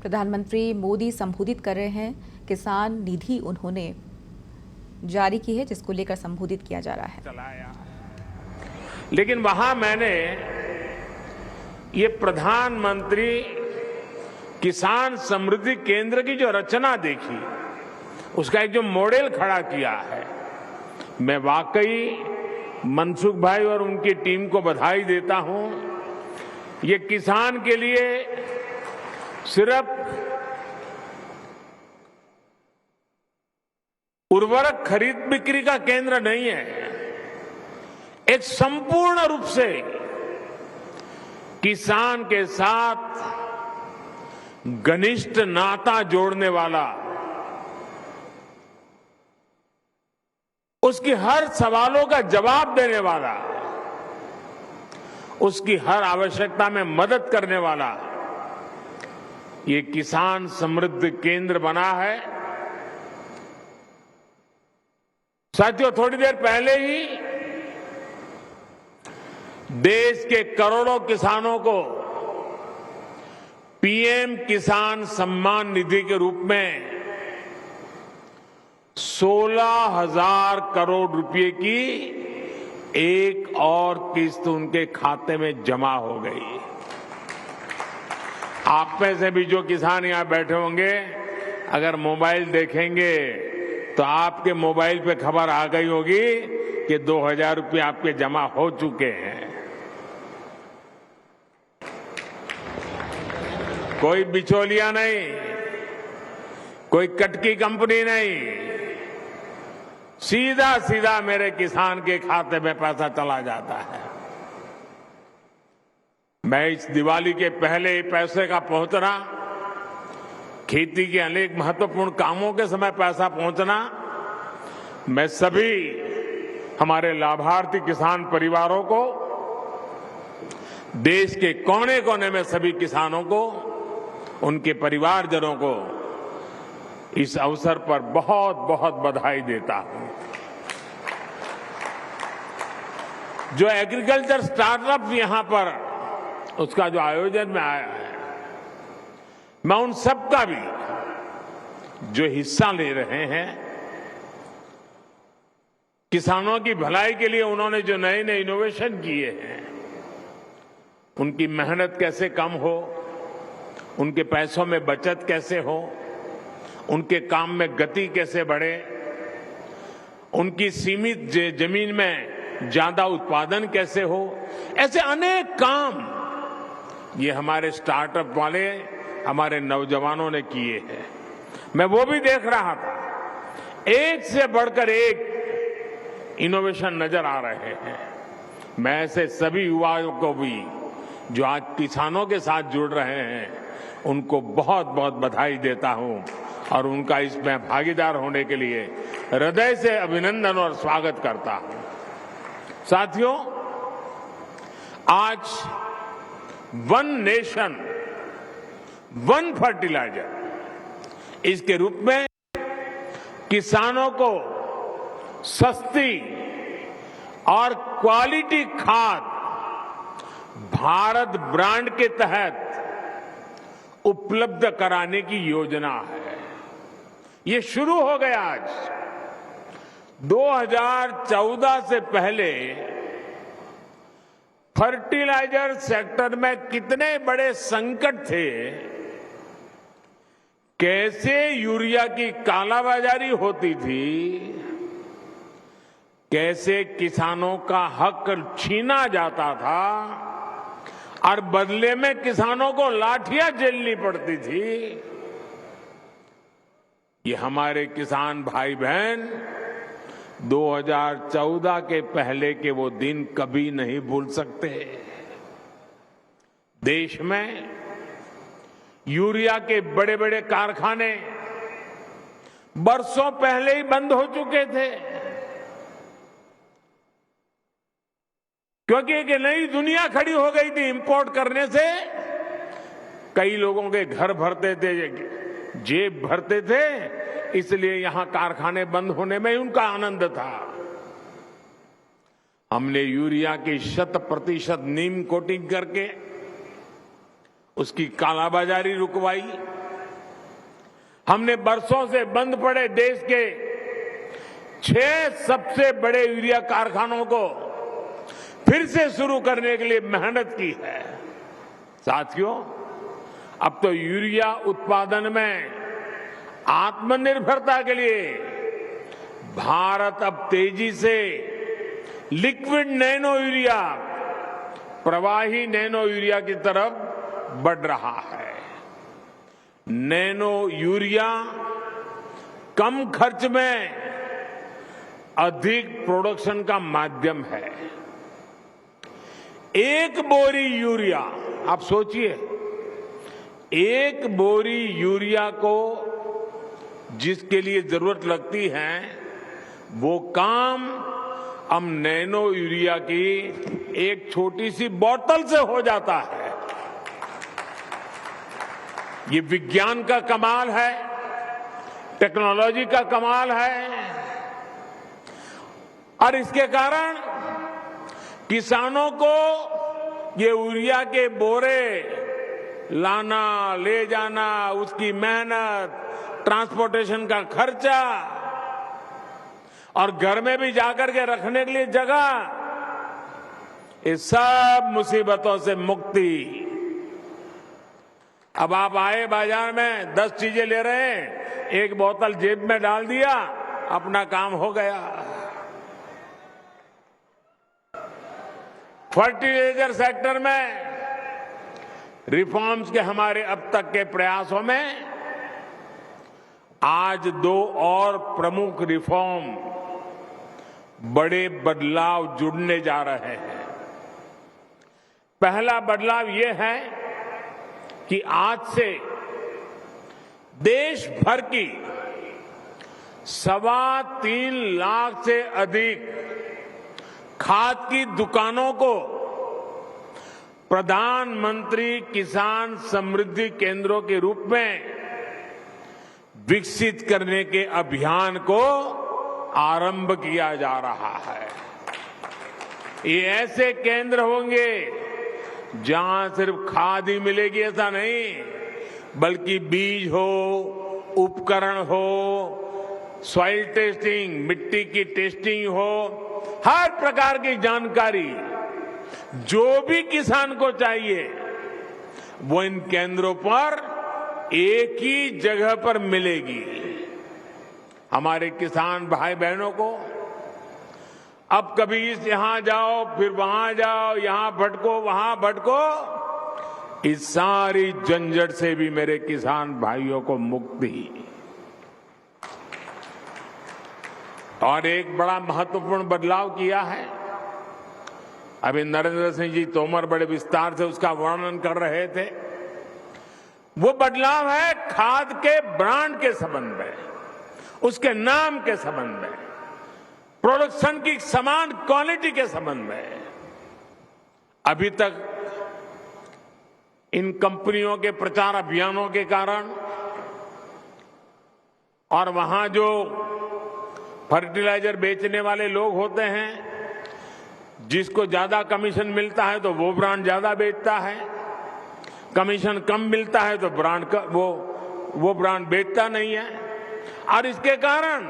प्रधानमंत्री मोदी संबोधित कर रहे हैं। किसान निधि उन्होंने जारी की है, जिसको लेकर संबोधित किया जा रहा है। लेकिन वहां मैंने ये प्रधानमंत्री किसान समृद्धि केंद्र की जो रचना देखी, उसका एक जो मॉडल खड़ा किया है, मैं वाकई मनसुख भाई और उनकी टीम को बधाई देता हूं। ये किसान के लिए सिर्फ उर्वरक खरीद बिक्री का केंद्र नहीं है, एक संपूर्ण रूप से किसान के साथ घनिष्ठ नाता जोड़ने वाला, उसकी हर सवालों का जवाब देने वाला, उसकी हर आवश्यकता में मदद करने वाला ये किसान समृद्धि केंद्र बना है। साथियों, थोड़ी देर पहले ही देश के करोड़ों किसानों को पीएम किसान सम्मान निधि के रूप में 16,000 करोड़ रुपए की एक और किस्त उनके खाते में जमा हो गई। आप में से भी जो किसान यहां बैठे होंगे, अगर मोबाइल देखेंगे तो आपके मोबाइल पे खबर आ गई होगी कि 2,000 रुपये आपके जमा हो चुके हैं। कोई बिचौलिया नहीं, कोई कटकी कंपनी नहीं, सीधा सीधा मेरे किसान के खाते में पैसा चला जाता है। मैं इस दिवाली के पहले पैसे का पहुंचना, खेती के अनेक महत्वपूर्ण कामों के समय पैसा पहुंचना, मैं सभी हमारे लाभार्थी किसान परिवारों को, देश के कोने कोने में सभी किसानों को, उनके परिवारजनों को इस अवसर पर बहुत बहुत बधाई देता हूं। जो एग्रीकल्चर स्टार्टअप यहां पर उसका जो आयोजन में आया है, मैं उन सबका भी जो हिस्सा ले रहे हैं, किसानों की भलाई के लिए उन्होंने जो नए नए इनोवेशन किए हैं, उनकी मेहनत कैसे कम हो, उनके पैसों में बचत कैसे हो, उनके काम में गति कैसे बढ़े, उनकी सीमित जमीन में ज्यादा उत्पादन कैसे हो, ऐसे अनेक काम ये हमारे स्टार्टअप वाले, हमारे नौजवानों ने किए हैं। मैं वो भी देख रहा था, एक से बढ़कर एक इनोवेशन नजर आ रहे हैं। मैं ऐसे सभी युवाओं को भी जो आज किसानों के साथ जुड़ रहे हैं, उनको बहुत बहुत बधाई देता हूं और उनका इसमें भागीदार होने के लिए हृदय से अभिनंदन और स्वागत करता हूं। साथियों, आज वन नेशन वन फर्टिलाइजर इसके रूप में किसानों को सस्ती और क्वालिटी खाद भारत ब्रांड के तहत उपलब्ध कराने की योजना है। ये शुरू हो गया आज। 2014 से पहले फर्टिलाइजर सेक्टर में कितने बड़े संकट थे, कैसे यूरिया की कालाबाजारी होती थी, कैसे किसानों का हक छीना जाता था और बदले में किसानों को लाठियां झेलनी पड़ती थी। ये हमारे किसान भाई बहन 2014 के पहले के वो दिन कभी नहीं भूल सकते। देश में यूरिया के बड़े बड़े कारखाने बरसों पहले ही बंद हो चुके थे, क्योंकि एक नई दुनिया खड़ी हो गई थी। इंपोर्ट करने से कई लोगों के घर भरते थे, जेब भरते थे, इसलिए यहां कारखाने बंद होने में उनका आनंद था। हमने यूरिया की 100% नीम कोटिंग करके उसकी कालाबाजारी रुकवाई, हमने बरसों से बंद पड़े देश के 6 सबसे बड़े यूरिया कारखानों को फिर से शुरू करने के लिए मेहनत की है। साथियों, अब तो यूरिया उत्पादन में आत्मनिर्भरता के लिए भारत अब तेजी से लिक्विड नैनो यूरिया, प्रवाही नैनो यूरिया की तरफ बढ़ रहा है। नैनो यूरिया कम खर्च में अधिक प्रोडक्शन का माध्यम है। एक बोरी यूरिया, आप सोचिए, एक बोरी यूरिया को जिसके लिए जरूरत लगती है वो काम अब नैनो यूरिया की एक छोटी सी बोतल से हो जाता है। ये विज्ञान का कमाल है, टेक्नोलॉजी का कमाल है और इसके कारण किसानों को ये यूरिया के बोरे लाना, ले जाना, उसकी मेहनत, ट्रांसपोर्टेशन का खर्चा और घर में भी जाकर के रखने के लिए जगह, ये सब मुसीबतों से मुक्ति। अब आप आए बाजार में 10 चीजें ले रहे हैं, एक बोतल जेब में डाल दिया, अपना काम हो गया। फर्टिलाइजर सेक्टर में रिफॉर्म्स के हमारे अब तक के प्रयासों में आज 2 और प्रमुख रिफॉर्म, बड़े बदलाव जुड़ने जा रहे हैं। पहला बदलाव ये है कि आज से देश भर की 3.25 लाख से अधिक खाद की दुकानों को प्रधानमंत्री किसान समृद्धि केंद्रों के रूप में विकसित करने के अभियान को आरंभ किया जा रहा है। ये ऐसे केंद्र होंगे जहां सिर्फ खाद ही मिलेगी ऐसा नहीं, बल्कि बीज हो, उपकरण हो, सॉइल टेस्टिंग, मिट्टी की टेस्टिंग हो, हर प्रकार की जानकारी जो भी किसान को चाहिए वो इन केंद्रों पर एक ही जगह पर मिलेगी। हमारे किसान भाई बहनों को अब कभी यहां जाओ, फिर वहां जाओ, यहां भटको, वहां भटको, इस सारी झंझट से भी मेरे किसान भाइयों को मुक्ति। और एक बड़ा महत्वपूर्ण बदलाव किया है, अभी नरेंद्र सिंह जी तोमर बड़े विस्तार से उसका वर्णन कर रहे थे। वो बदलाव है खाद के ब्रांड के संबंध में, उसके नाम के संबंध में, प्रोडक्शन की समान क्वालिटी के संबंध में। अभी तक इन कंपनियों के प्रचार अभियानों के कारण और वहां जो फर्टिलाइजर बेचने वाले लोग होते हैं, जिसको ज्यादा कमीशन मिलता है तो वो ब्रांड ज्यादा बेचता है, कमीशन कम मिलता है तो वो ब्रांड बेचता नहीं है। और इसके कारण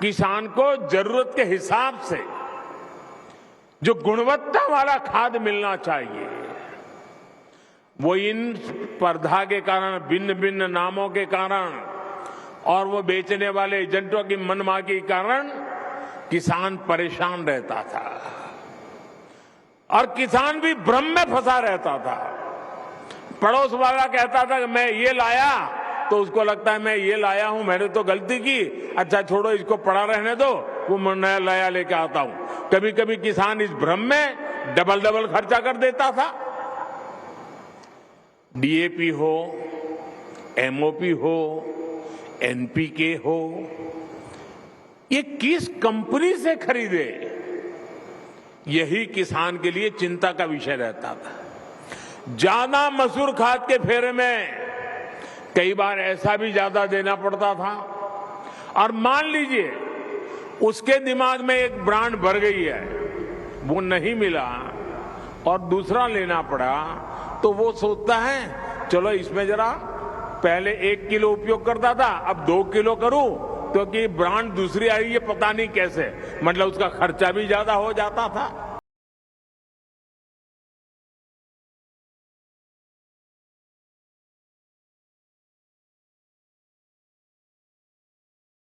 किसान को जरूरत के हिसाब से जो गुणवत्ता वाला खाद मिलना चाहिए, वो इन स्पर्धा के कारण, भिन्न भिन्न नामों के कारण और वो बेचने वाले एजेंटों की मनमानी के कारण किसान परेशान रहता था और किसान भी भ्रम में फंसा रहता था। पड़ोस वाला कहता था कि मैं ये लाया, तो उसको लगता है मैं ये लाया हूं, मैंने तो गलती की, अच्छा छोड़ो इसको पड़ा रहने दो, वो मैं नया लाया लेके आता हूं। कभी कभी किसान इस भ्रम में डबल खर्चा कर देता था। डीएपी हो, एमओपी हो, एनपीके हो, ये किस कंपनी से खरीदे, यही किसान के लिए चिंता का विषय रहता था। ज्यादा मसूर खाद के फेरे में कई बार ऐसा भी ज्यादा देना पड़ता था और मान लीजिए उसके दिमाग में एक ब्रांड भर गई है, वो नहीं मिला और दूसरा लेना पड़ा, तो वो सोचता है चलो इसमें जरा पहले 1 किलो उपयोग करता था, अब 2 किलो करूं तो कि ब्रांड दूसरी आई है, पता नहीं कैसे, मतलब उसका खर्चा भी ज्यादा हो जाता था।